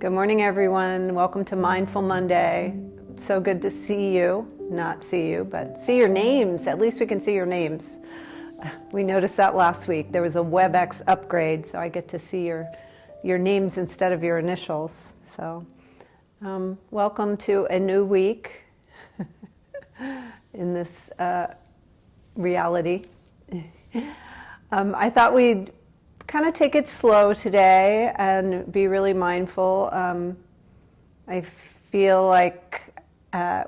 Good morning, everyone. Welcome to Mindful Monday. So good to see you, not see you, but see your names. At least we can see your names. We noticed that last week. There was a WebEx upgrade, so I get to see your names instead of your initials. So welcome to a new week in this reality. I thought we'd kind of take it slow today and be really mindful. I feel like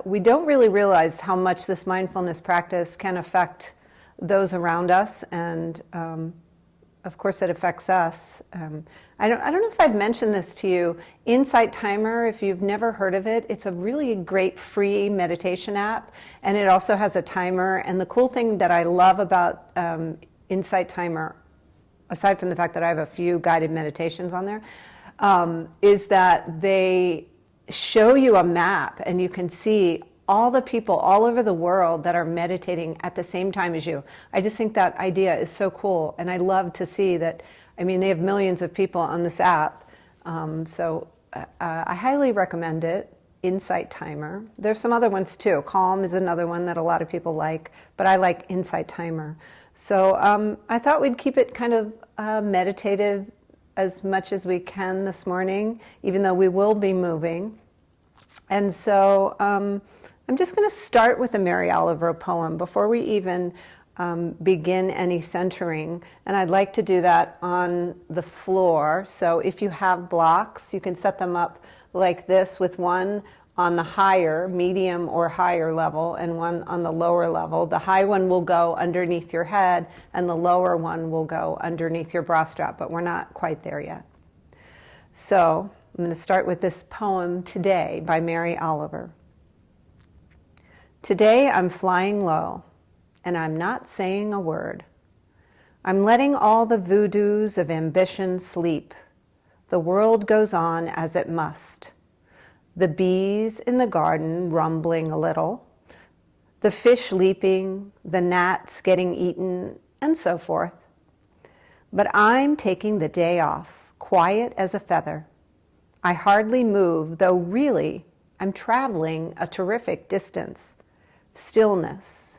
we don't really realize how much this mindfulness practice can affect those around us, and of course it affects us. I don't know if I've mentioned this to you. Insight Timer, if you've never heard of it, it's a really great free meditation app, and it also has a timer. And the cool thing that I love about Insight Timer, aside from the fact that I have a few guided meditations on there, is that they show you a map and you can see all the people all over the world that are meditating at the same time as you. I just think that idea is so cool, and I love to see that. I mean, they have millions of people on this app, so I highly recommend it. Insight Timer. There's some other ones too. Calm is another one that a lot of people like, but I like Insight Timer. So I thought we'd keep it kind of meditative as much as we can this morning, even though we will be moving. And so I'm just going to start with a Mary Oliver poem before we even begin any centering. And I'd like to do that on the floor. So if you have blocks, you can set them up like this, with one on the higher, medium or higher level, and one on the lower level. The high one will go underneath your head, and the lower one will go underneath your bra strap, but we're not quite there yet. So I'm going to start with this poem today by Mary Oliver. Today I'm flying low, and I'm not saying a word. I'm letting all the voodoos of ambition sleep. The world goes on as it must. The bees in the garden rumbling a little, the fish leaping, the gnats getting eaten, and so forth. But I'm taking the day off, quiet as a feather. I hardly move, though really I'm traveling a terrific distance. Stillness,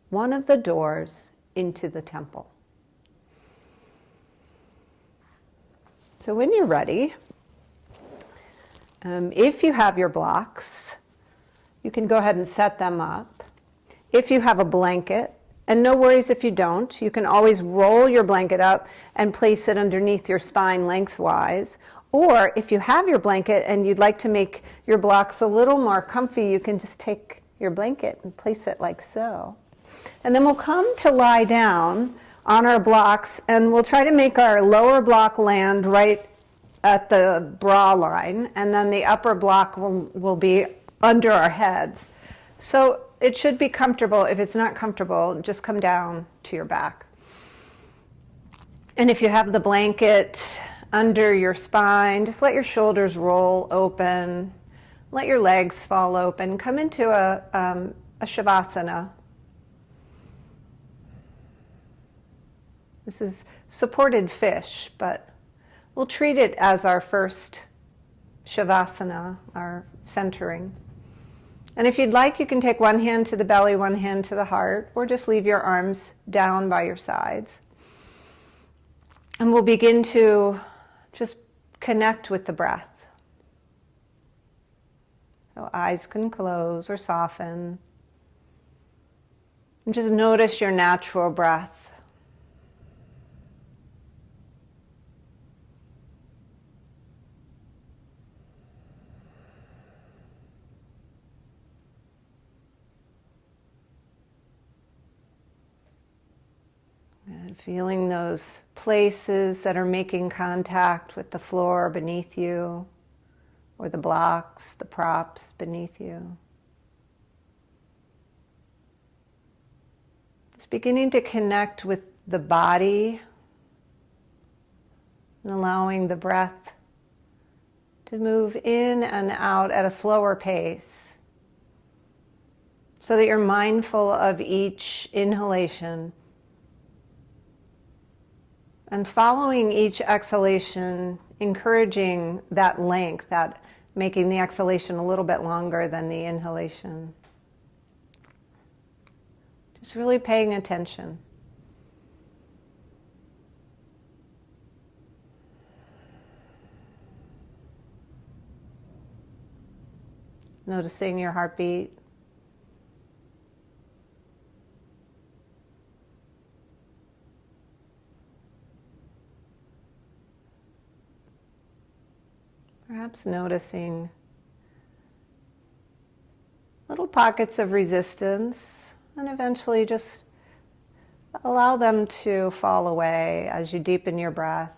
one of the doors into the temple. So when you're ready, if you have your blocks, you can go ahead and set them up. If you have a blanket, and no worries if you don't, you can always roll your blanket up and place it underneath your spine lengthwise. Or if you have your blanket and you'd like to make your blocks a little more comfy, you can just take your blanket and place it like so. And then we'll come to lie down on our blocks, and we'll try to make our lower block land right at the bra line, and then the upper block will be under our heads. So it should be comfortable. If it's not comfortable, just come down to your back. And if you have the blanket under your spine, just let your shoulders roll open, let your legs fall open, come into a Savasana. This is supported fish, but we'll treat it as our first Savasana, our centering. And if you'd like, you can take one hand to the belly, one hand to the heart, or just leave your arms down by your sides. And we'll begin to just connect with the breath. So eyes can close or soften. And just notice your natural breath. And feeling those places that are making contact with the floor beneath you, or the blocks, the props beneath you. Just beginning to connect with the body and allowing the breath to move in and out at a slower pace, so that you're mindful of each inhalation And following each exhalation, encouraging that length, that making the exhalation a little bit longer than the inhalation. Just really paying attention. Noticing your heartbeat. Perhaps noticing little pockets of resistance, and eventually just allow them to fall away as you deepen your breath.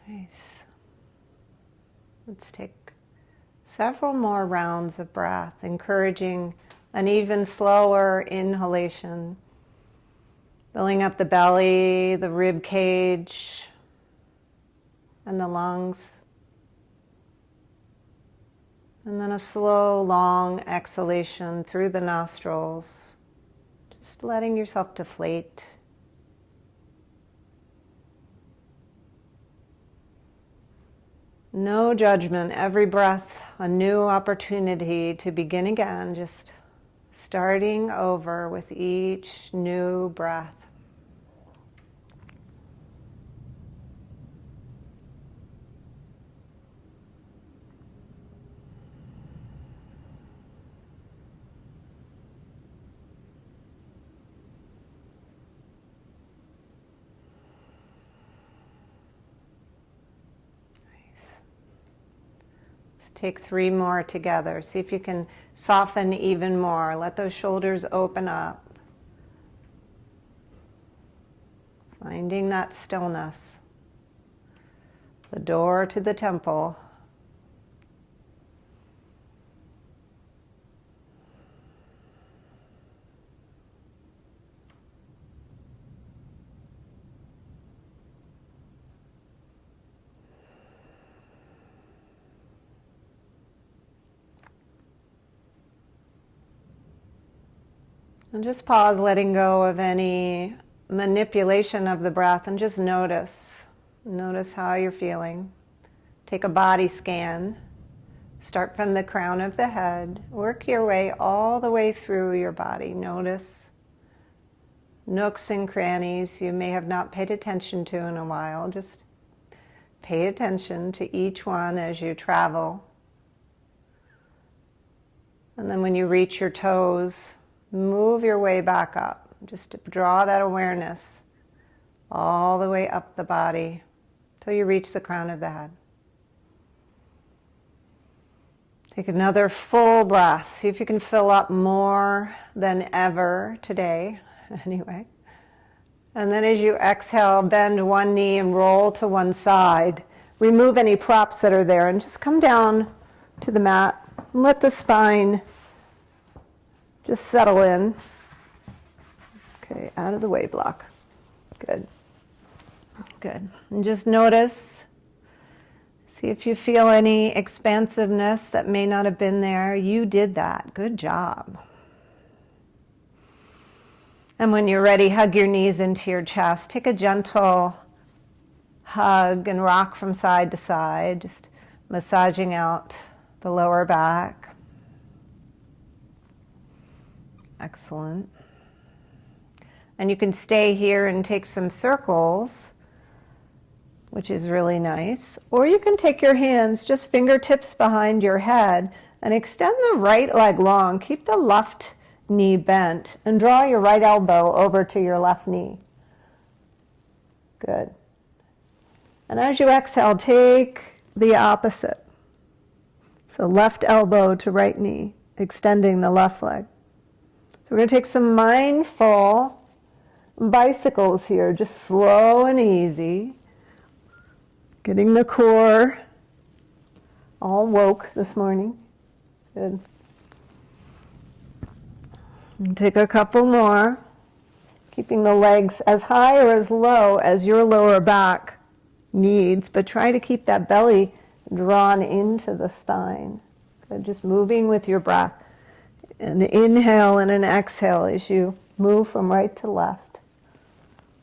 Nice. Let's take several more rounds of breath, encouraging an even slower inhalation, filling up the belly, the rib cage, and the lungs. And then a slow, long exhalation through the nostrils, just letting yourself deflate. No judgment, every breath a new opportunity to begin again, just starting over with each new breath. Take 3 more together. See if you can soften even more. Let those shoulders open up. Finding that stillness. The door to the temple. And just pause, letting go of any manipulation of the breath, and just notice. Notice how you're feeling. Take a body scan. Start from the crown of the head. Work your way all the way through your body. Notice nooks and crannies you may have not paid attention to in a while. Just pay attention to each one as you travel. And then when you reach your toes, move your way back up. Just to draw that awareness all the way up the body till you reach the crown of the head. Take another full breath. See if you can fill up more than ever today, anyway. And then as you exhale, bend one knee and roll to one side. Remove any props that are there and just come down to the mat and let the spine just settle in. Okay, out of the way, block. Good. Good. And just notice, see if you feel any expansiveness that may not have been there. You did that. Good job. And when you're ready, hug your knees into your chest. Take a gentle hug and rock from side to side, just massaging out the lower back. Excellent. And you can stay here and take some circles, which is really nice. Or you can take your hands, just fingertips behind your head, and extend the right leg long. Keep the left knee bent and draw your right elbow over to your left knee. Good. And as you exhale, take the opposite. So left elbow to right knee, extending the left leg. So we're going to take some mindful bicycles here, just slow and easy. Getting the core all woke this morning. Good. And take a couple more, keeping the legs as high or as low as your lower back needs, but try to keep that belly drawn into the spine. Good. Just moving with your breath. An inhale and an exhale as you move from right to left.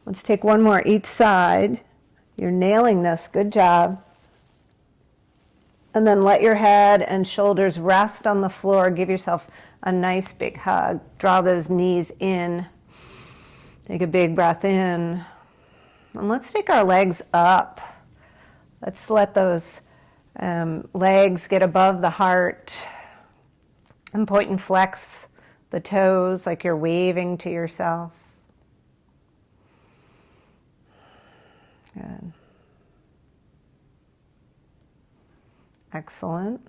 Let's take one more each side. You're nailing this. Good job. And then let your head and shoulders rest on the floor. Give yourself a nice big hug. Draw those knees in. Take a big breath in. And let's take our legs up. Let's let those legs get above the heart. And point and flex the toes like you're waving to yourself. Good. Excellent.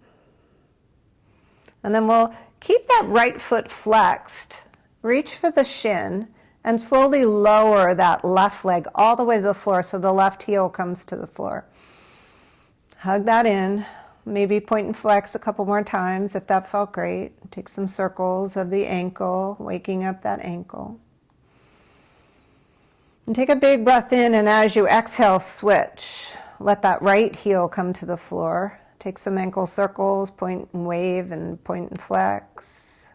And then we'll keep that right foot flexed. Reach for the shin and slowly lower that left leg all the way to the floor so the left heel comes to the floor. Hug that in. Maybe point and flex a couple more times if that felt great. Take some circles of the ankle, waking up that ankle. And take a big breath in, and as you exhale, switch. Let that right heel come to the floor. Take some ankle circles, point and wave, and point and flex.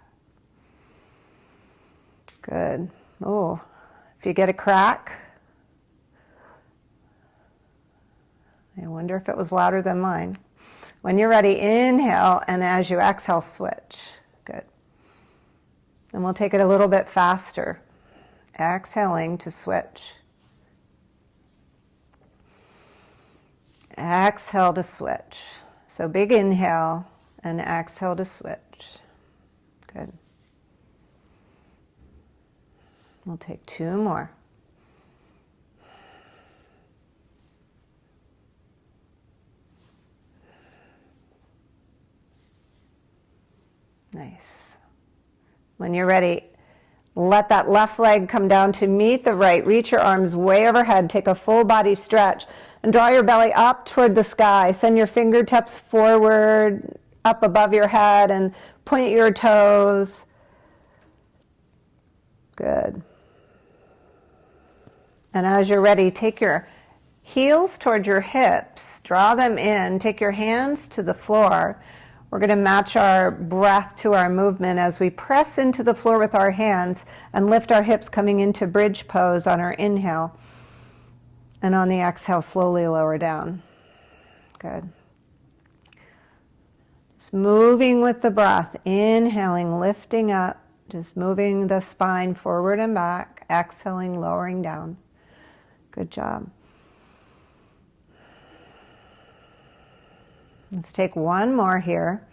Good. Oh, if you get a crack, I wonder if it was louder than mine. When you're ready, inhale, and as you exhale, switch. Good. And we'll take it a little bit faster. Exhaling to switch. Exhale to switch. So big inhale, and exhale to switch. Good. We'll take two more. Nice. When you're ready, let that left leg come down to meet the right. Reach your arms way overhead. Take a full body stretch and draw your belly up toward the sky. Send your fingertips forward, up above your head, and point your toes. Good. And as you're ready, take your heels toward your hips. Draw them in. Take your hands to the floor. We're going to match our breath to our movement as we press into the floor with our hands and lift our hips, coming into bridge pose on our inhale. And on the exhale, slowly lower down. Good. Just moving with the breath. Inhaling, lifting up. Just moving the spine forward and back. Exhaling, lowering down. Good job. Let's take one more here.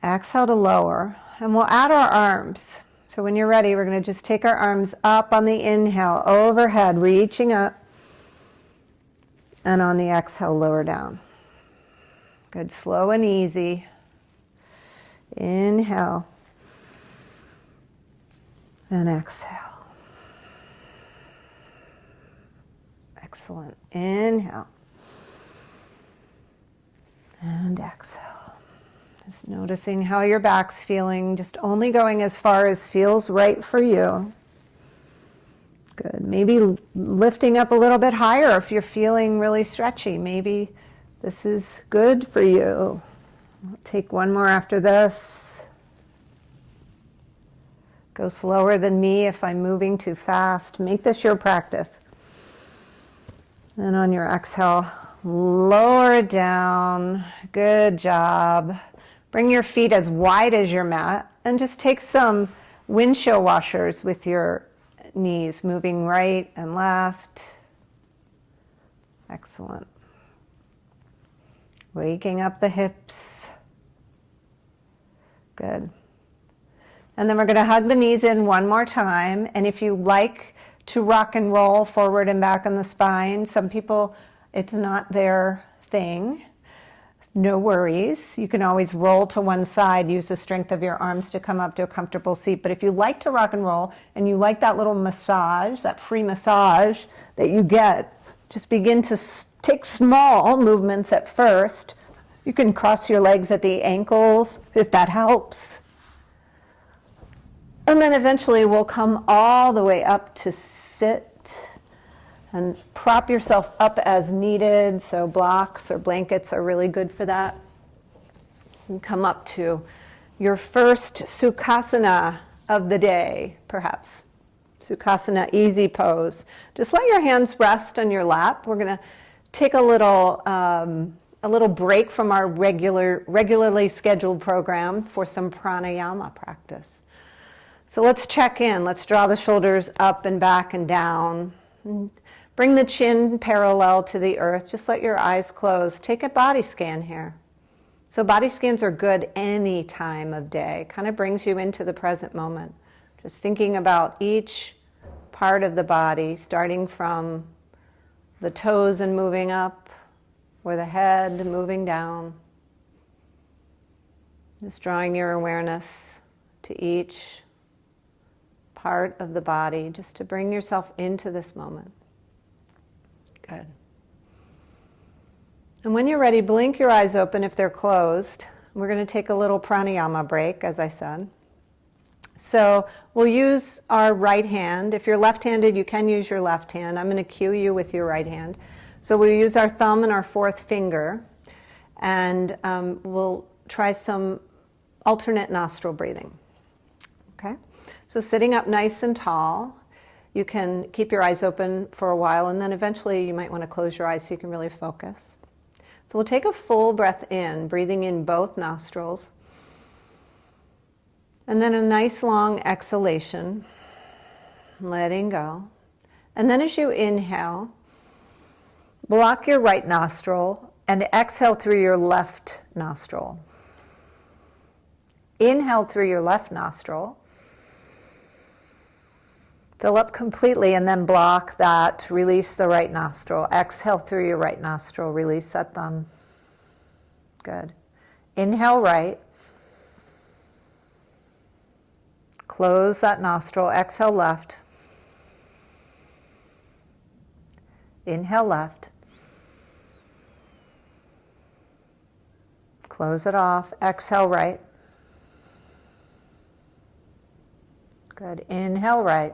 Exhale to lower, and we'll add our arms. So when you're ready, we're going to just take our arms up on the inhale, overhead, reaching up, and on the exhale, lower down. Good, slow and easy. Inhale, and exhale. Excellent. Inhale. And exhale. Just noticing how your back's feeling, just only going as far as feels right for you. Good. Maybe lifting up a little bit higher if you're feeling really stretchy. Maybe this is good for you. I'll take one more after this. Go slower than me if I'm moving too fast. Make this your practice. And on your exhale, lower it down. Good job. Bring your feet as wide as your mat and just take some windshield washers with your knees, moving right and left. Excellent. Waking up the hips. Good. And then we're going to hug the knees in one more time. And if you like to rock and roll forward and back on the spine, some people, it's not their thing. No worries. You can always roll to one side, use the strength of your arms to come up to a comfortable seat. But if you like to rock and roll and you like that little massage, that free massage that you get, just begin to take small movements at first You can cross your legs at the ankles if that helps. And then eventually we'll come all the way up to sit and prop yourself up as needed. So blocks or blankets are really good for that. And come up to your first Sukhasana of the day, perhaps. Sukhasana, easy pose. Just let your hands rest on your lap. We're going to take a little break from our regularly scheduled program for some pranayama practice. So let's check in. Let's draw the shoulders up and back and down. Bring the chin parallel to the earth. Just let your eyes close. Take a body scan here. So body scans are good any time of day. Kind of brings you into the present moment. Just thinking about each part of the body, starting from the toes and moving up, or the head moving down. Just drawing your awareness to each part of the body, just to bring yourself into this moment. Good. And when you're ready, blink your eyes open if they're closed. We're going to take a little pranayama break, as I said. So we'll use our right hand. If you're left-handed, you can use your left hand. I'm going to cue you with your right hand. So we'll use our thumb and our fourth finger, and we'll try some alternate nostril breathing. Okay? So sitting up nice and tall, you can keep your eyes open for a while, and then eventually you might want to close your eyes so you can really focus. So we'll take a full breath in, breathing in both nostrils. And then a nice long exhalation, letting go. And then as you inhale, block your right nostril and exhale through your left nostril. Inhale through your left nostril. Fill up completely and then block that. Release the right nostril. Exhale through your right nostril. Release that thumb. Good. Inhale right. Close that nostril. Exhale left. Inhale left. Close it off. Exhale right. Good. Inhale right.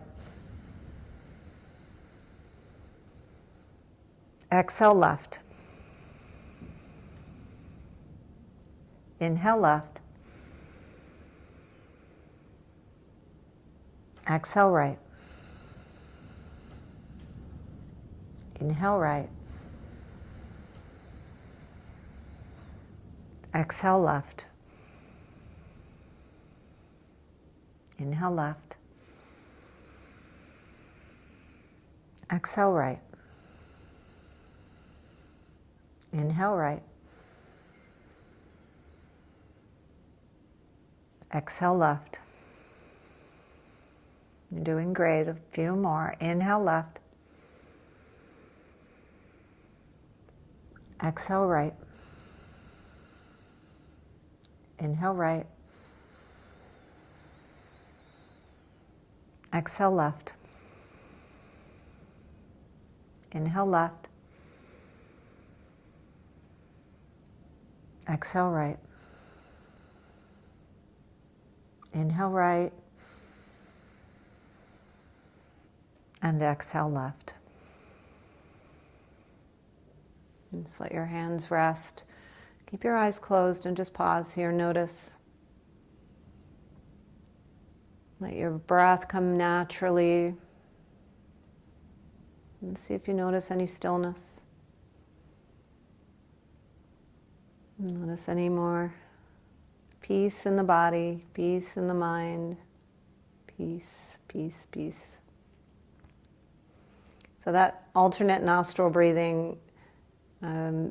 Exhale left. Inhale left. Exhale right. Inhale right. Exhale left. Inhale left. Exhale right. Inhale right. Exhale left. You're doing great. A few more. Inhale left. Exhale right. Inhale right. Exhale left. Inhale left. Exhale right. Inhale right. And exhale left. And just let your hands rest. Keep your eyes closed and just pause here. Notice. Let your breath come naturally. And see if you notice any stillness. Notice any more peace in the body, peace in the mind, peace, peace, peace. So that alternate nostril breathing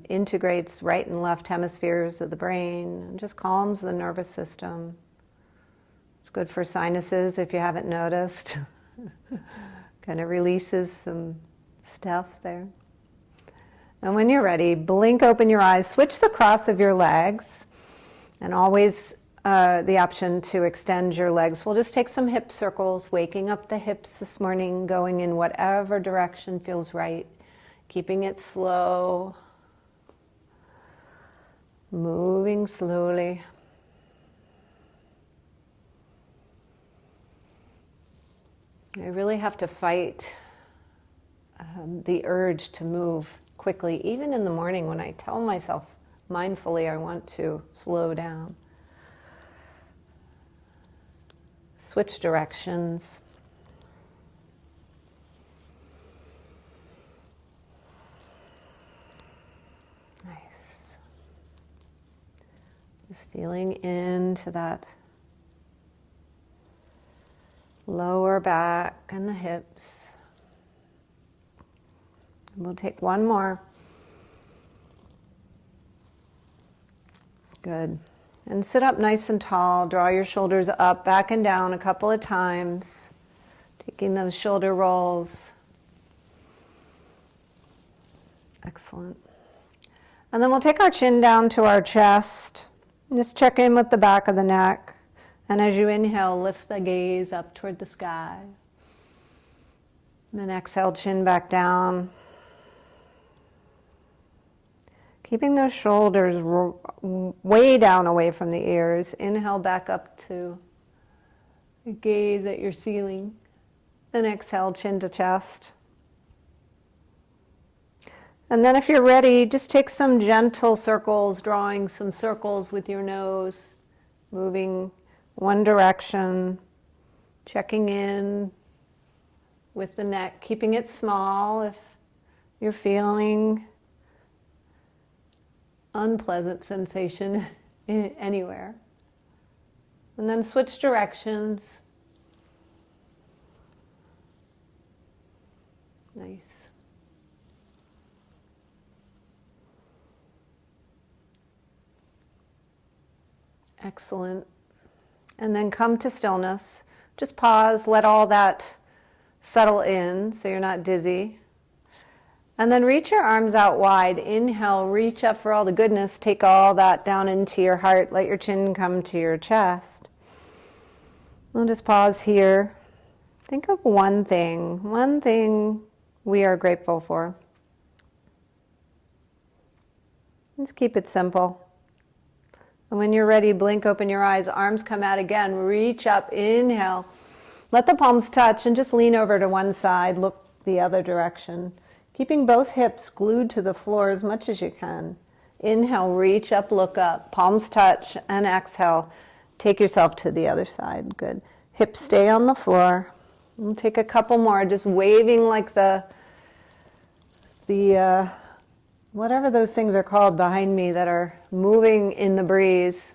integrates right and left hemispheres of the brain and just calms the nervous system. It's good for sinuses if you haven't noticed. Kind of releases some stuff there. And when you're ready, blink open your eyes, switch the cross of your legs, and always the option to extend your legs. We'll just take some hip circles, waking up the hips this morning, going in whatever direction feels right, keeping it slow. moving slowly. I really have to fight the urge to move quickly, even in the morning when I tell myself mindfully I want to slow down. Switch directions. Nice. Just feeling into that lower back and the hips. We'll take one more. Good. And sit up nice and tall. Draw your shoulders up, back and down a couple of times. Taking those shoulder rolls. Excellent. And then we'll take our chin down to our chest. Just check in with the back of the neck. And as you inhale, lift the gaze up toward the sky. And then exhale, chin back down. Keeping those shoulders way down away from the ears. Inhale back up to gaze at your ceiling. Then exhale, chin to chest. And then if you're ready, just take some gentle circles, drawing some circles with your nose, moving one direction, checking in with the neck, keeping it small if you're feeling unpleasant sensation anywhere. And then switch directions. Nice. Excellent. And then come to stillness. Just pause, let all that settle in so you're not dizzy. And then reach your arms out wide. Inhale, reach up for all the goodness. Take all that down into your heart. Let your chin come to your chest. We'll just pause here. Think of one thing we are grateful for. Let's keep it simple. And when you're ready, blink open your eyes. Arms come out again. Reach up, inhale. Let the palms touch and just lean over to one side. Look the other direction. Keeping both hips glued to the floor as much as you can. Inhale, reach up, look up. Palms touch, and exhale. Take yourself to the other side. Good. Hips stay on the floor. We'll take a couple more, just waving like the whatever those things are called behind me that are moving in the breeze.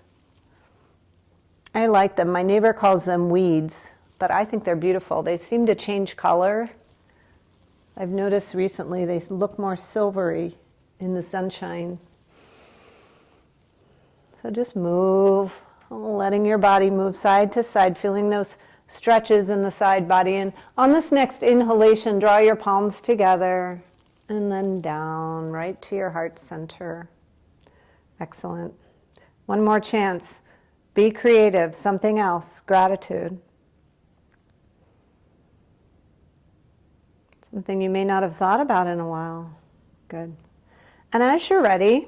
I like them. My neighbor calls them weeds, but I think they're beautiful. They seem to change color. I've noticed recently they look more silvery in the sunshine. So just move, letting your body move side to side, feeling those stretches in the side body. And on this next inhalation, draw your palms together and then down right to your heart center. Excellent. One more chance. Be creative, something else, gratitude. Something you may not have thought about in a while. Good. And as you're ready,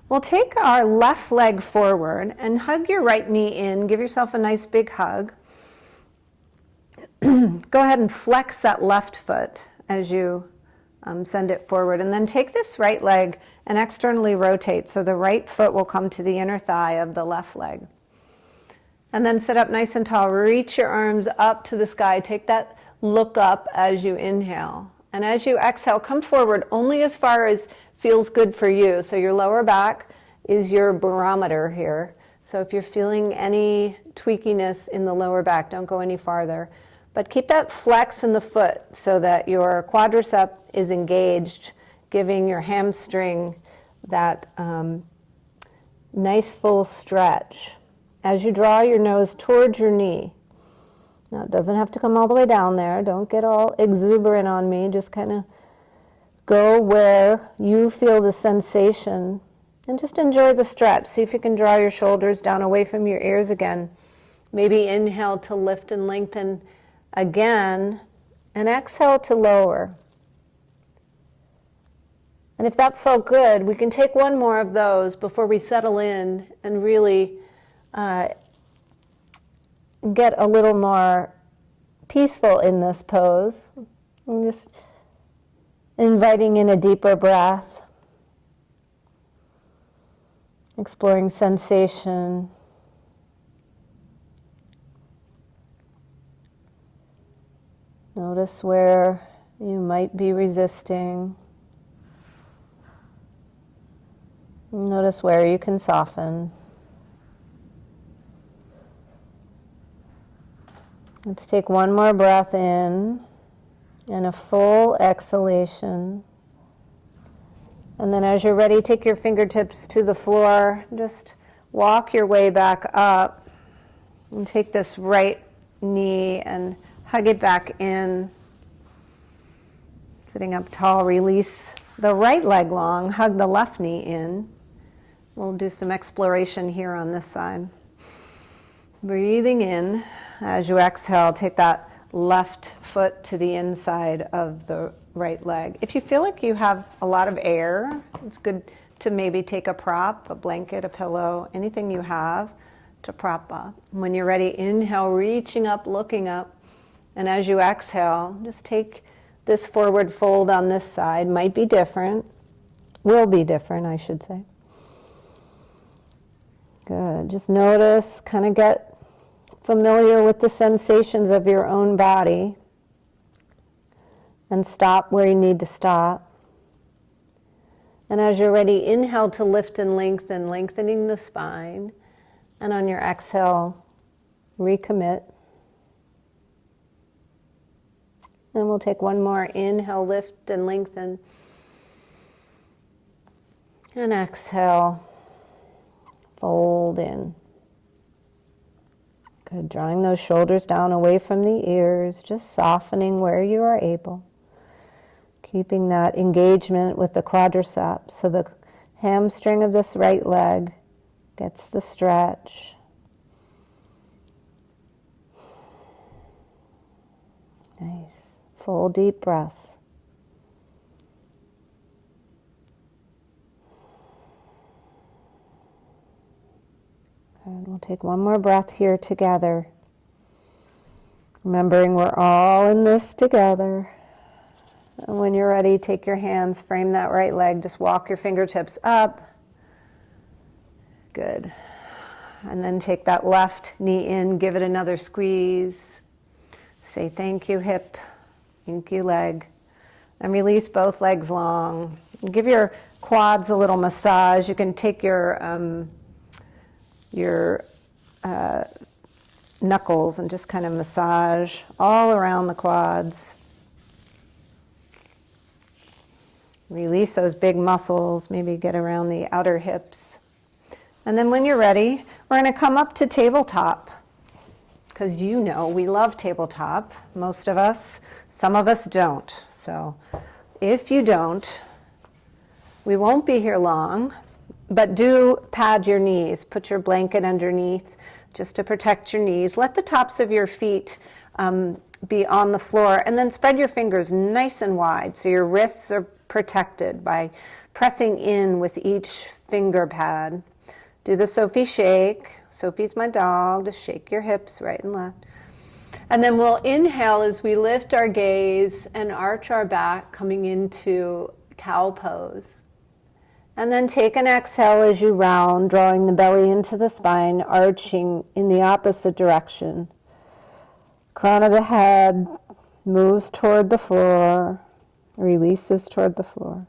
we'll take our left leg forward and hug your right knee in. Give yourself a nice big hug. Go ahead and flex that left foot as you send it forward. And then take this right leg and externally rotate so the right foot will come to the inner thigh of the left leg. And then sit up nice and tall. Reach your arms up to the sky. Take that look up as you inhale. And as you exhale, come forward only as far as feels good for you. So your lower back is your barometer here. So if you're feeling any tweakiness in the lower back, don't go any farther. But keep that flex in the foot so that your quadricep is engaged, giving your hamstring that nice full stretch. As you draw your nose towards your knee. Now, it doesn't have to come all the way down there. Don't get all exuberant on me. Just kind of go where you feel the sensation and just enjoy the stretch. See if you can draw your shoulders down away from your ears again. Maybe inhale to lift and lengthen again, and exhale to lower. And if that felt good, we can take one more of those before we settle in and really get a little more peaceful in this pose. I'm just inviting in a deeper breath, exploring sensation. Notice where you might be resisting. Notice where you can soften. Let's take one more breath in and a full exhalation. And then as you're ready, take your fingertips to the floor. Just walk your way back up and take this right knee and hug it back in. Sitting up tall, release the right leg long, hug the left knee in. We'll do some exploration here on this side. Breathing in. As you exhale, take that left foot to the inside of the right leg. If you feel like you have a lot of air, it's good to maybe take a prop, a blanket, a pillow, anything you have to prop up. When you're ready, inhale, reaching up, looking up. And as you exhale, just take this forward fold on this side. Might be different. Will be different, I should say. Good. Just notice, kind of get familiar with the sensations of your own body. And stop where you need to stop. And as you're ready, inhale to lift and lengthen, lengthening the spine. And on your exhale, recommit. And we'll take one more inhale, lift and lengthen. And exhale, fold in. Good, drawing those shoulders down away from the ears, just softening where you are able. Keeping that engagement with the quadriceps, so the hamstring of this right leg gets the stretch. Nice. Full deep breaths. Good. We'll take one more breath here together. Remembering we're all in this together. And when you're ready, take your hands, frame that right leg, just walk your fingertips up. Good. And then take that left knee in, give it another squeeze. Say thank you, hip. Thank you, leg. And release both legs long. Give your quads a little massage. You can take your knuckles and just kind of massage all around the quads. Release those big muscles, maybe get around the outer hips. And then when you're ready, we're going to come up to tabletop. Because you know we love tabletop, most of us. Some of us don't. So if you don't, we won't be here long. But do pad your knees. Put your blanket underneath just to protect your knees. Let the tops of your feet be on the floor. And then spread your fingers nice and wide so your wrists are protected by pressing in with each finger pad. Do the Sophie shake. Sophie's my dog. Just shake your hips right and left. And then we'll inhale as we lift our gaze and arch our back, coming into cow pose. And then take an exhale as you round, drawing the belly into the spine, arching in the opposite direction. Crown of the head moves toward the floor, releases toward the floor.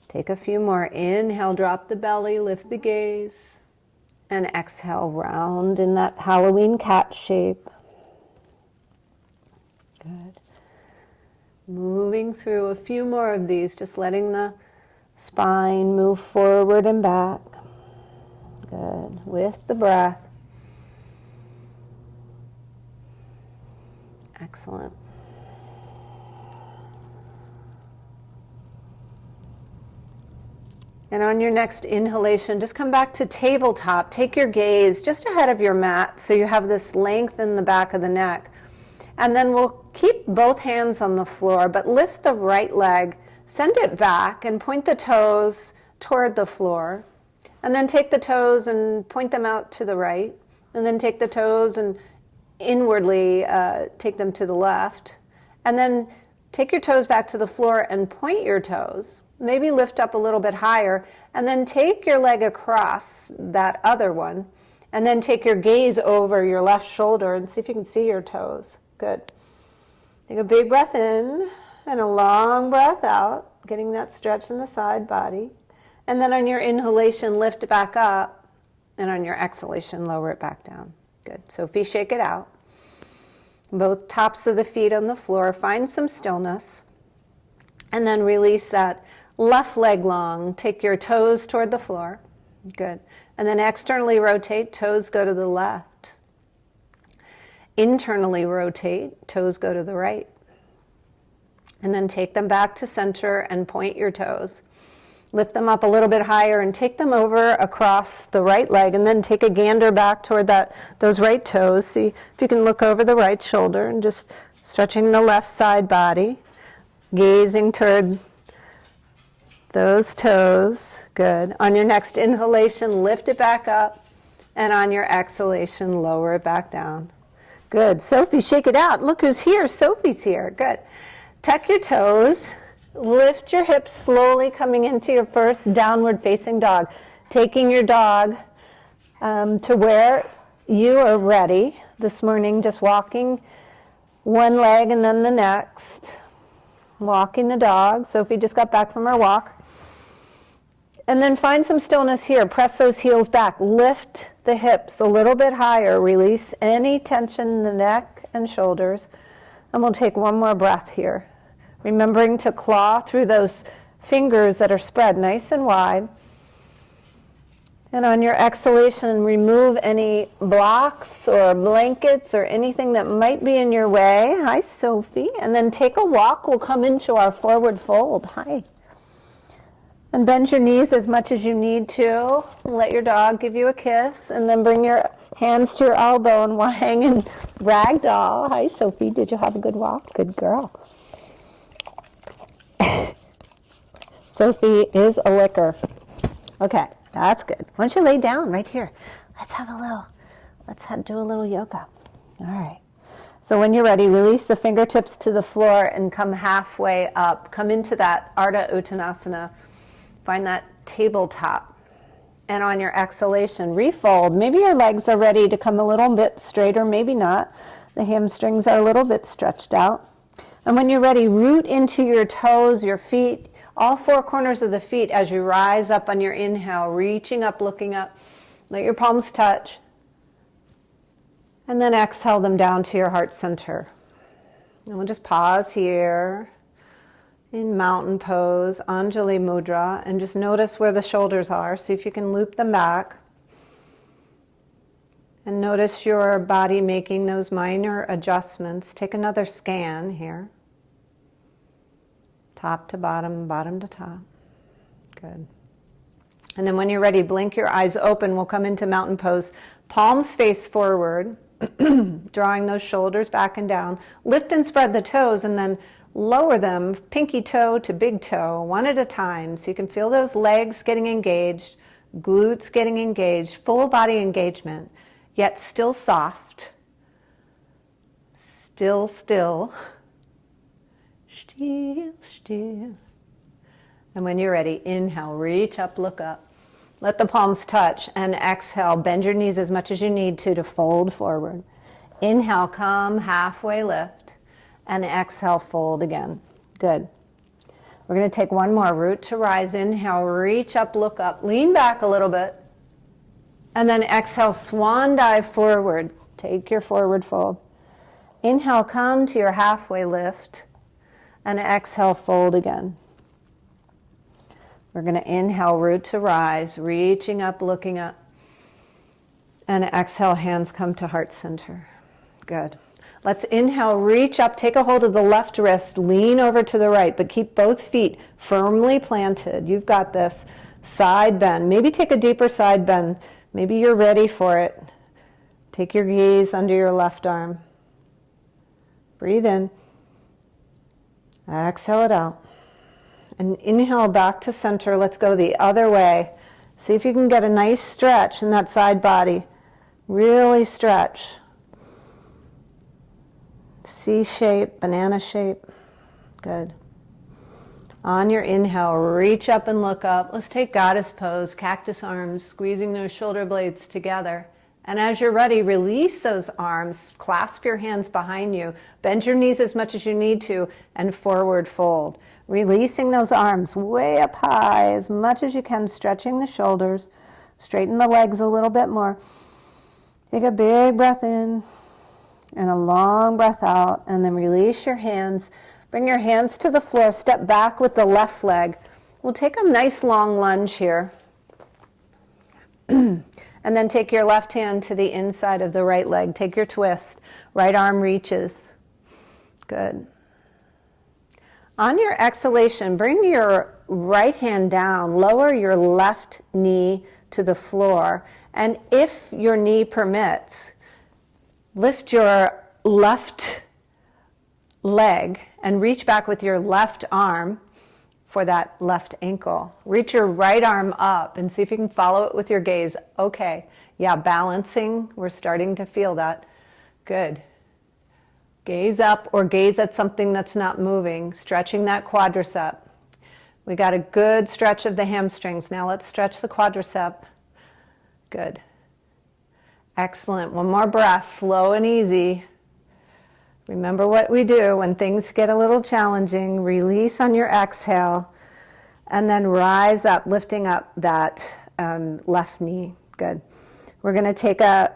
Take a few more. Inhale, drop the belly, lift the gaze. And exhale, round in that Halloween cat shape. Good. Moving through a few more of these, just letting the spine move forward and back. Good. With the breath. Excellent. And on your next inhalation, just come back to tabletop. Take your gaze just ahead of your mat so you have this length in the back of the neck. And then we'll keep both hands on the floor, but lift the right leg Send it back and point the toes toward the floor. And then take the toes and point them out to the right. And then take the toes and inwardly take them to the left. And then take your toes back to the floor and point your toes. Maybe lift up a little bit higher. And then take your leg across that other one. And then take your gaze over your left shoulder and see if you can see your toes. Good. Take a big breath in and a long breath out, getting that stretch in the side body. And then on your inhalation, lift it back up. And on your exhalation, lower it back down. Good. So feet shake it out. Both tops of the feet on the floor. Find some stillness. And then release that left leg long. Take your toes toward the floor. Good. And then externally rotate. Toes go to the left. Internally rotate. Toes go to the right. And then take them back to center and point your toes. Lift them up a little bit higher and take them over across the right leg, and then take a gander back toward those right toes. See if you can look over the right shoulder and just stretching the left side body, gazing toward those toes. Good. On your next inhalation, lift it back up, and on your exhalation, lower it back down. Good. Sophie, shake it out. Look who's here. Sophie's here. Good. Tuck your toes. Lift your hips slowly, coming into your first downward facing dog. Taking your dog to where you are ready. This morning, just walking one leg and then the next. Walking the dog. Sophie just got back from her walk. And then find some stillness here. Press those heels back. Lift the hips a little bit higher. Release any tension in the neck and shoulders. And we'll take one more breath here. Remembering to claw through those fingers that are spread nice and wide. And on your exhalation, remove any blocks or blankets or anything that might be in your way. Hi, Sophie. And then take a walk. We'll come into our forward fold. Hi. And bend your knees as much as you need to. Let your dog give you a kiss. And then bring your hands to your elbow and hang in ragdoll. Hi, Sophie. Did you have a good walk? Good girl. Sophie is a licker. Okay, that's good. Why don't you lay down right here? Let's do a little yoga. All right. So when you're ready, release the fingertips to the floor and come halfway up. Come into that Ardha Uttanasana. Find that tabletop. And on your exhalation, refold. Maybe your legs are ready to come a little bit straighter, maybe not. The hamstrings are a little bit stretched out. And when you're ready, root into your toes, your feet, all four corners of the feet as you rise up on your inhale, reaching up, looking up. Let your palms touch. And then exhale them down to your heart center. And we'll just pause here in mountain pose, Anjali Mudra, and just notice where the shoulders are. See if you can loop them back. And notice your body making those minor adjustments. Take another scan here. Top to bottom, bottom to top. Good. And then when you're ready, blink your eyes open. We'll come into mountain pose. Palms face forward, drawing those shoulders back and down. Lift and spread the toes and then lower them, pinky toe to big toe, one at a time. So you can feel those legs getting engaged, glutes getting engaged, full body engagement, yet still soft. Still. Still. And when you're ready, inhale, reach up, look up. Let the palms touch, and exhale, bend your knees as much as you need to fold forward. Inhale, come halfway lift, and exhale, fold again. Good. We're going to take one more, root to rise. Inhale, reach up, look up, lean back a little bit, and then exhale, swan dive forward. Take your forward fold. Inhale, come to your halfway lift. And exhale, fold again. We're going to inhale, root to rise, reaching up, looking up. And exhale, hands come to heart center. Good. Let's inhale, reach up, take a hold of the left wrist, lean over to the right, but keep both feet firmly planted. You've got this. Side bend. Maybe take a deeper side bend. Maybe you're ready for it. Take your gaze under your left arm. Breathe in. Exhale it out. And inhale back to center. Let's go the other way. See if you can get a nice stretch in that side body. Really stretch. C shape, banana shape. Good. On your inhale, reach up and look up. Let's take goddess pose, cactus arms, squeezing those shoulder blades together. And as you're ready, release those arms, clasp your hands behind you, bend your knees as much as you need to, and forward fold. Releasing those arms way up high as much as you can, stretching the shoulders, straighten the legs a little bit more. Take a big breath in and a long breath out, and then release your hands. Bring your hands to the floor, step back with the left leg. We'll take a nice long lunge here. And then take your left hand to the inside of the right leg. Take your twist. Right arm reaches. Good. On your exhalation, bring your right hand down. Lower your left knee to the floor. And if your knee permits, lift your left leg and reach back with your left arm for that left ankle. Reach your right arm up and see if you can follow it with your gaze. Okay, yeah, balancing, we're starting to feel that. Good. Gaze up or gaze at something that's not moving, stretching that quadricep. We got a good stretch of the hamstrings. Now let's stretch the quadricep. Good. Excellent. One more breath, slow and easy. Remember what we do when things get a little challenging. Release on your exhale and then rise up, lifting up that left knee. Good. We're going to take a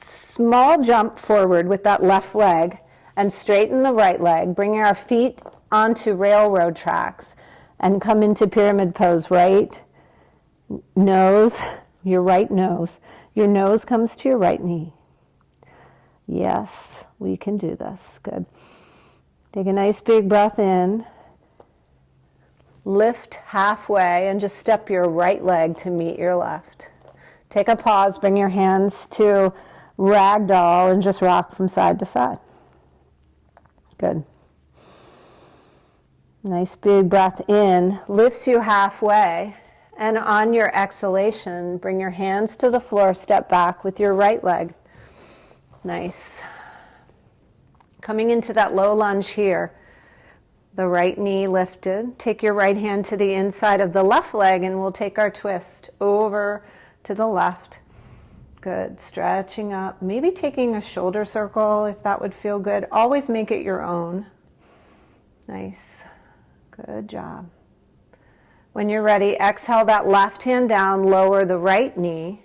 small jump forward with that left leg and straighten the right leg. Bring our feet onto railroad tracks and come into pyramid pose. Right nose, your right nose. Your nose comes to your right knee. Yes, we can do this. Good. Take a nice big breath in. Lift halfway and just step your right leg to meet your left. Take a pause, bring your hands to ragdoll and just rock from side to side. Good. Nice big breath in, lifts you halfway. And on your exhalation, bring your hands to the floor, step back with your right leg. Nice. Coming into that low lunge here, the right knee lifted. Take your right hand to the inside of the left leg and we'll take our twist over to the left. Good. Stretching up. Maybe taking a shoulder circle if that would feel good. Always make it your own. Nice. Good job. When you're ready, exhale that left hand down, lower the right knee.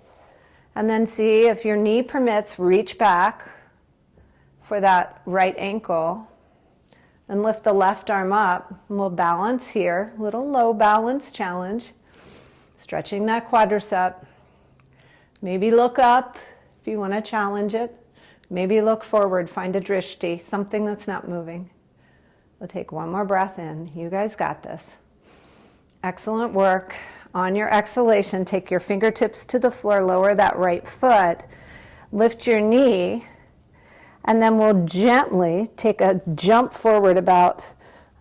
And then see if your knee permits, reach back for that right ankle and lift the left arm up. And we'll balance here, little low balance challenge. Stretching that quadricep. Maybe look up if you want to challenge it. Maybe look forward, find a drishti, something that's not moving. We'll take one more breath in. You guys got this. Excellent work. On your exhalation, take your fingertips to the floor, lower that right foot, lift your knee, and then we'll gently take a jump forward about,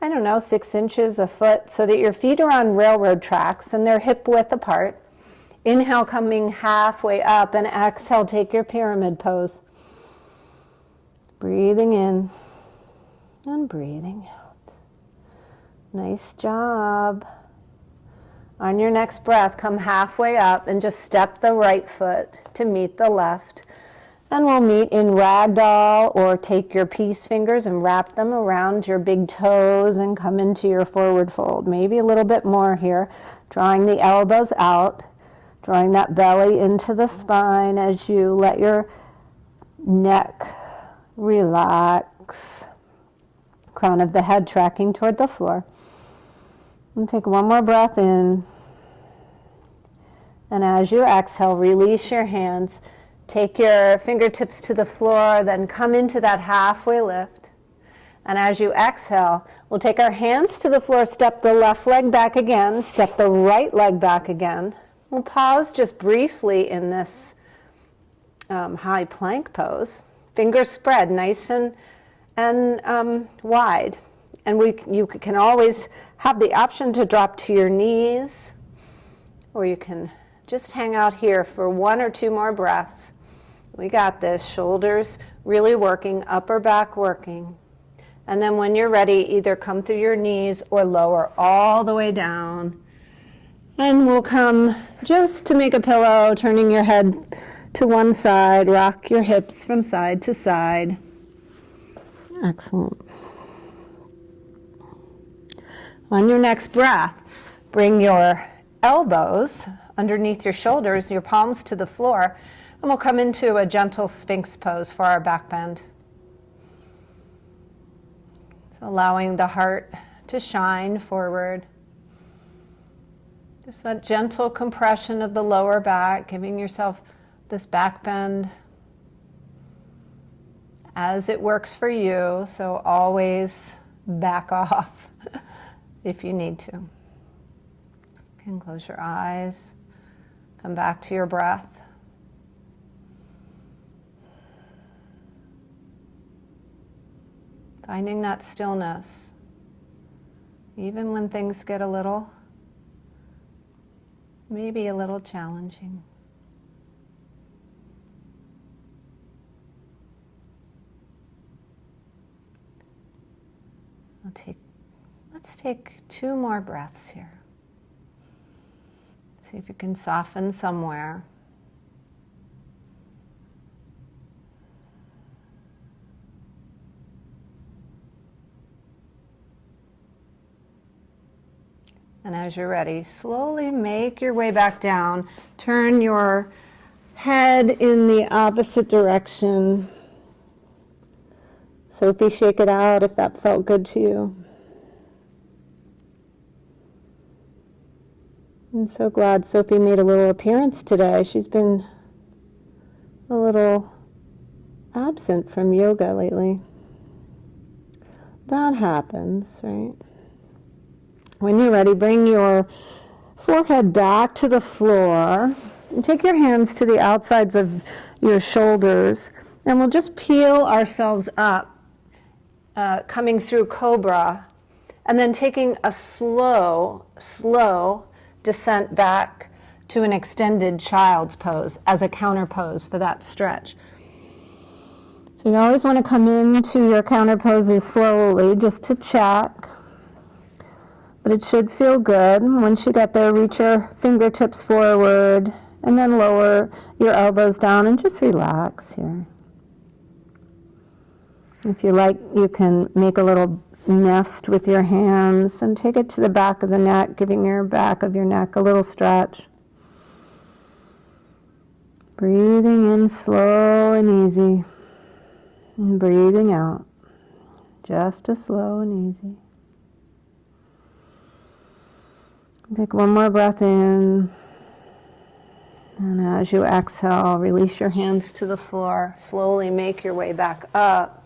6 inches, a foot, so that your feet are on railroad tracks and they're hip width apart. Inhale, coming halfway up, and exhale, take your pyramid pose. Breathing in and breathing out. Nice job. On your next breath, come halfway up and just step the right foot to meet the left. And we'll meet in ragdoll, or take your peace fingers and wrap them around your big toes and come into your forward fold. Maybe a little bit more here, drawing the elbows out, drawing that belly into the spine as you let your neck relax. Crown of the head tracking toward the floor. And take one more breath in. And as you exhale, release your hands. Take your fingertips to the floor, then come into that halfway lift. And as you exhale, we'll take our hands to the floor, step the left leg back again, step the right leg back again. We'll pause just briefly in this high plank pose. Fingers spread nice and wide. And you can always have the option to drop to your knees, or you can just hang out here for 1 or 2 more breaths. We got this. Shoulders really working, upper back working. And then when you're ready, either come through your knees or lower all the way down. And we'll come just to make a pillow, turning your head to one side, rock your hips from side to side. Excellent. On your next breath, bring your elbows underneath your shoulders, your palms to the floor, and we'll come into a gentle sphinx pose for our back bend. So allowing the heart to shine forward. Just that gentle compression of the lower back, giving yourself this back bend as it works for you. So always back off if you need to. You can close your eyes, come back to your breath. Finding that stillness, even when things get maybe a little challenging. Let's take 2 more breaths here. See if you can soften somewhere. And as you're ready, slowly make your way back down. Turn your head in the opposite direction. Sophie, shake it out if that felt good to you. I'm so glad Sophie made a little appearance today. She's been a little absent from yoga lately. That happens, right? When you're ready, bring your forehead back to the floor and take your hands to the outsides of your shoulders, and we'll just peel ourselves up, coming through cobra, and then taking a slow descent back to an extended child's pose as a counter pose for that stretch. So you always want to come into your counter poses slowly just to check. But it should feel good. Once you get there, reach your fingertips forward and then lower your elbows down and just relax here. If you like, you can make a little nest with your hands and take it to the back of the neck, giving your back of your neck a little stretch. Breathing in slow and easy, and breathing out just as slow and easy. Take 1 more breath in, and as you exhale, release your hands to the floor. Slowly make your way back up.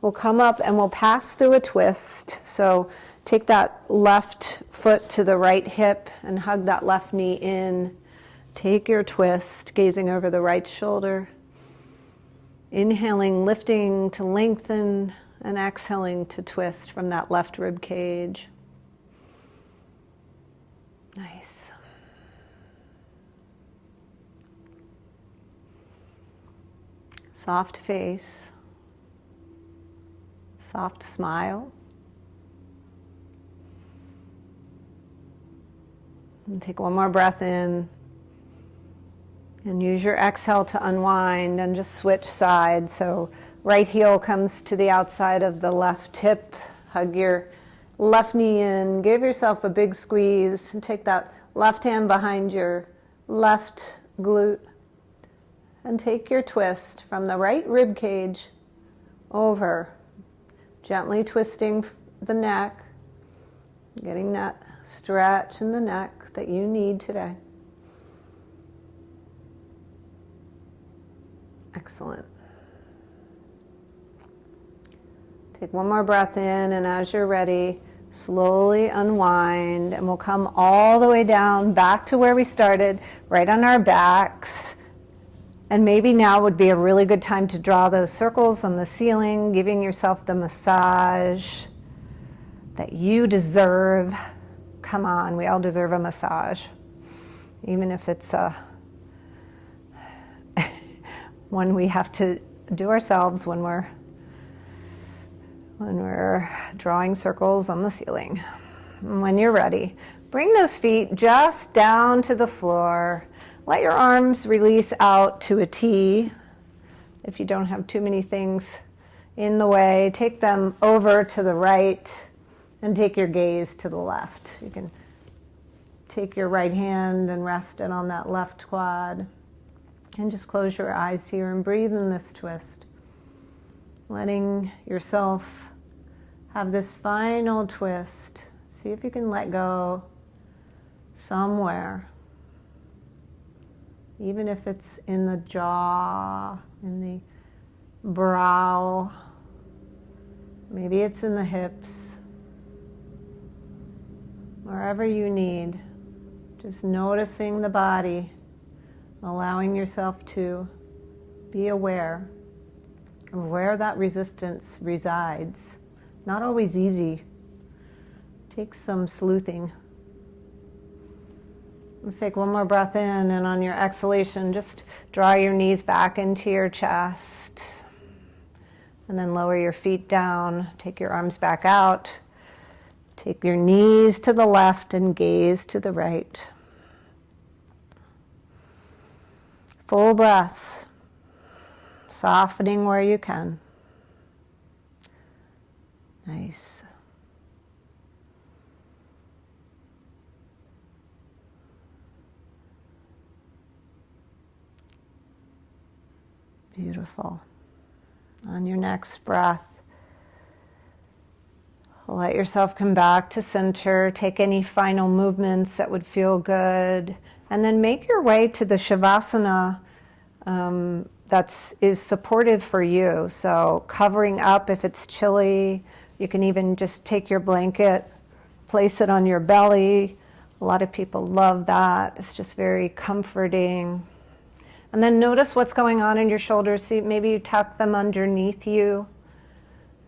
We'll come up and we'll pass through a twist. So take that left foot to the right hip and hug that left knee in. Take your twist, gazing over the right shoulder. Inhaling, lifting to lengthen, and exhaling to twist from that left rib cage. Nice. Soft face, soft smile. And take 1 more breath in. And use your exhale to unwind and just switch sides. So right heel comes to the outside of the left hip. Hug your left knee in, give yourself a big squeeze, and take that left hand behind your left glute, and take your twist from the right rib cage over, gently twisting the neck, getting that stretch in the neck that you need today. Excellent. Take 1 more breath in, and as you're ready, slowly unwind, and we'll come all the way down back to where we started, right on our backs. And maybe now would be a really good time to draw those circles on the ceiling, giving yourself the massage that you deserve. Come on, we all deserve a massage, even if it's one we have to do ourselves when we're drawing circles on the ceiling. And when you're ready, bring those feet just down to the floor. Let your arms release out to a T. If you don't have too many things in the way, take them over to the right and take your gaze to the left. You can take your right hand and rest it on that left quad. And just close your eyes here and breathe in this twist. Letting yourself have this final twist. See if you can let go somewhere. Even if it's in the jaw, in the brow, maybe it's in the hips, wherever you need. Just noticing the body, allowing yourself to be aware of where that resistance resides. Not always easy. Takes some sleuthing. Let's take one more breath in, and on your exhalation, just draw your knees back into your chest. And then lower your feet down. Take your arms back out. Take your knees to the left and gaze to the right. Full breaths. Softening where you can. Nice. Beautiful. On your next breath, let yourself come back to center. Take any final movements that would feel good. And then make your way to the Savasana that is supportive for you. So covering up if it's chilly. You can even just take your blanket, place it on your belly. A lot of people love that. It's just very comforting. And then notice what's going on in your shoulders. See, maybe you tuck them underneath you.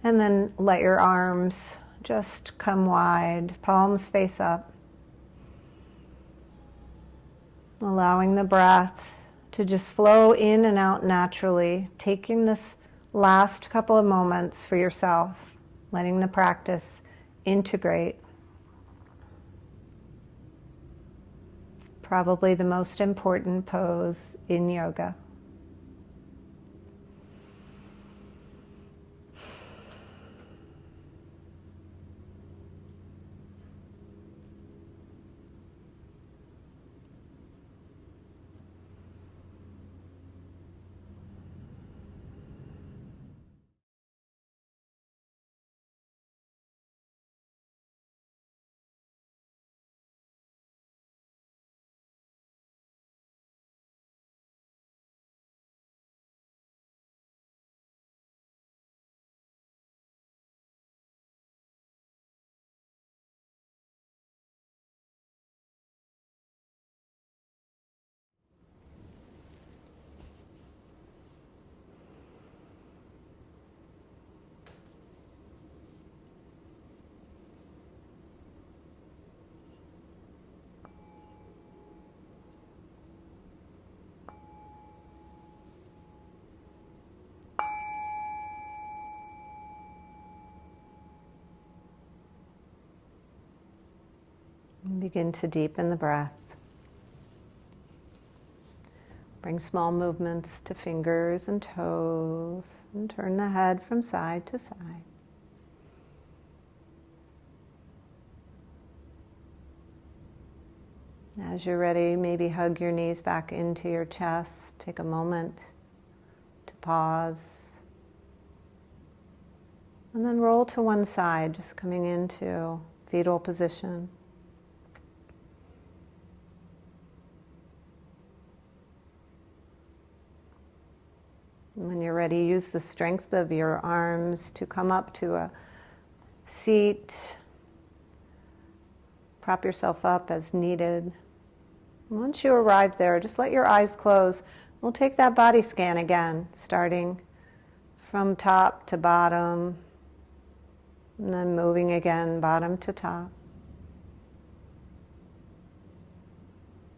And then let your arms just come wide, palms face up. Allowing the breath to just flow in and out naturally. Taking this last couple of moments for yourself. Letting the practice integrate. Probably the most important pose in yoga. And begin to deepen the breath. Bring small movements to fingers and toes, and turn the head from side to side. As you're ready, maybe hug your knees back into your chest. Take a moment to pause. And then roll to one side, just coming into fetal position. When you're ready, use the strength of your arms to come up to a seat. Prop yourself up as needed. Once you arrive there, just let your eyes close. We'll take that body scan again, starting from top to bottom. And then moving again, bottom to top.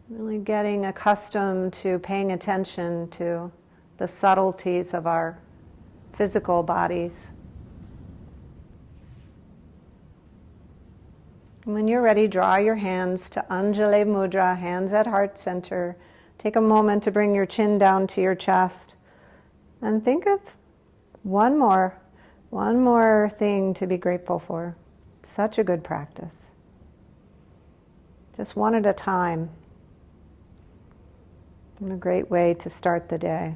Really getting accustomed to paying attention to the subtleties of our physical bodies. And when you're ready, draw your hands to Anjali Mudra, hands at heart center. Take a moment to bring your chin down to your chest. And think of one more thing to be grateful for. Such a good practice. Just one at a time. And a great way to start the day.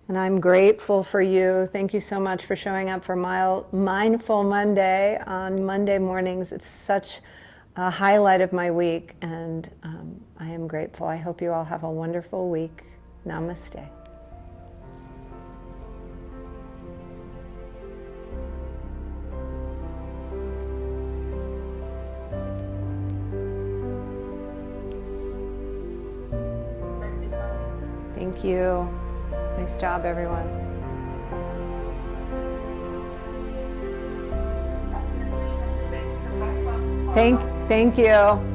And I'm grateful for you. Thank you so much for showing up for Mindful Monday on Monday mornings. It's such a highlight of my week, and I am grateful. I hope you all have a wonderful week. Namaste. Thank you. Nice job, everyone. Thank you.